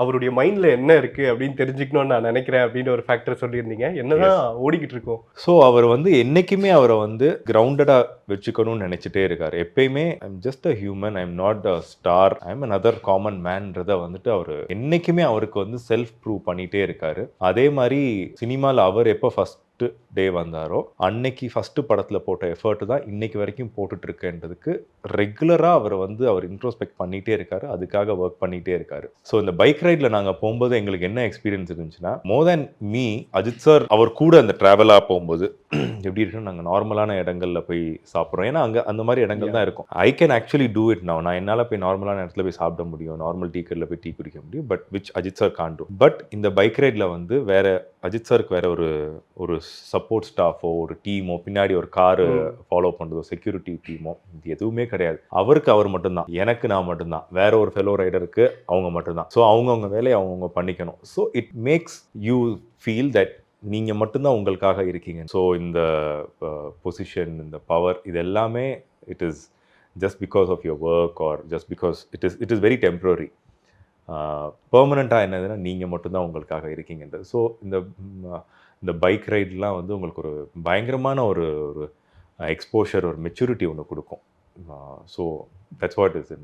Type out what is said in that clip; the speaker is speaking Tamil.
அவருடைய மைண்ட்ல என்ன இருக்கு அப்படின்னு தெரிஞ்சுக்கணும்னு நான் நினைக்கிறேன் அப்படின்னு ஒரு ஃபேக்டர் சொல்லியிருந்தீங்க. என்னதான் ஓடிக்கிட்டு இருக்கோம்? ஸோ அவர் வந்து என்னைக்குமே அவரை வந்து கிரவுண்டடா வச்சுக்கணும்னு நினைச்சிட்டே இருக்காரு. எப்பயுமே I'm just a human, I'm not a star, I'm another common மேன்றத வந்துட்டு அவரு என்னைக்குமே அவருக்கு வந்து செல்ஃப் ப்ரூவ் பண்ணிட்டே இருக்காரு. அதே மாதிரி சினிமால அவர் எப்போ ஃபர்ஸ்ட் டே வந்தாரோ அன்னைக்கு ஃபர்ஸ்ட் படத்துல போட்ட எஃபர்ட் தான் இன்னைக்கு வரைக்கும் போட்டுட்டு இருக்கேன்றதுக்கு ரெகுலரா அவர் இன்ட்ரோஸ்பெக்ட் பண்ணிட்டே இருக்காரு. அதுக்காக ஒர்க் பண்ணிட்டே இருக்காரு. ஸோ இந்த பைக் ரைட்ல நாங்க போகும்போது எங்களுக்கு என்ன எக்ஸ்பீரியன்ஸ் இருந்துச்சுன்னா, மோர் தேன் மீ, அஜித் சார் அவர் கூட அந்த டிராவலா போகும்போது எப்படி இருக்குன்னு நாங்கள் நார்மலான இடங்கள்ல போய் சாப்பிட்றோம். ஏன்னா அங்கே அந்த மாதிரி இடங்கள் தான் இருக்கும். I can actually do it now. நான் என்னால் போய் நார்மலான இடத்துல போய் சாப்பிட முடியும், நார்மல் டீ கடையில் போய் டீ குடிக்க முடியும். But which Ajith sir can do. But இந்த பைக் ரைடில் வந்து வேற அஜித் சாருக்கு வேற ஒரு சப்போர்ட் ஸ்டாஃபோ ஒரு டீமோ பின்னாடி ஒரு காரு ஃபாலோ பண்ணுறதோ செக்யூரிட்டி டீமோ இது எதுவுமே கிடையாது. அவருக்கு அவர் மட்டும்தான், எனக்கு நான் மட்டும்தான், வேற ஒரு ஃபெலோ ரைடருக்கு அவங்க மட்டும்தான். ஸோ அவங்கவுங்க வேலையை அவங்கவுங்க பண்ணிக்கணும். So it makes you feel that நீங்கள் மட்டும்தான் உங்களுக்காக இருக்கீங்க. ஸோ இந்த பொசிஷன், இந்த பவர், இது எல்லாமே it is just because of your work or just because it is very temporary. பெர்மனண்ட்டாக என்னதுன்னா நீங்கள் மட்டும்தான் உங்களுக்காக இருக்கீங்கன்றது. ஸோ இந்த பைக் ரைட்லாம் வந்து உங்களுக்கு ஒரு பயங்கரமான ஒரு எக்ஸ்போஷர், ஒரு மெச்சூரிட்டி ஒன்று கொடுக்கும். So that's what is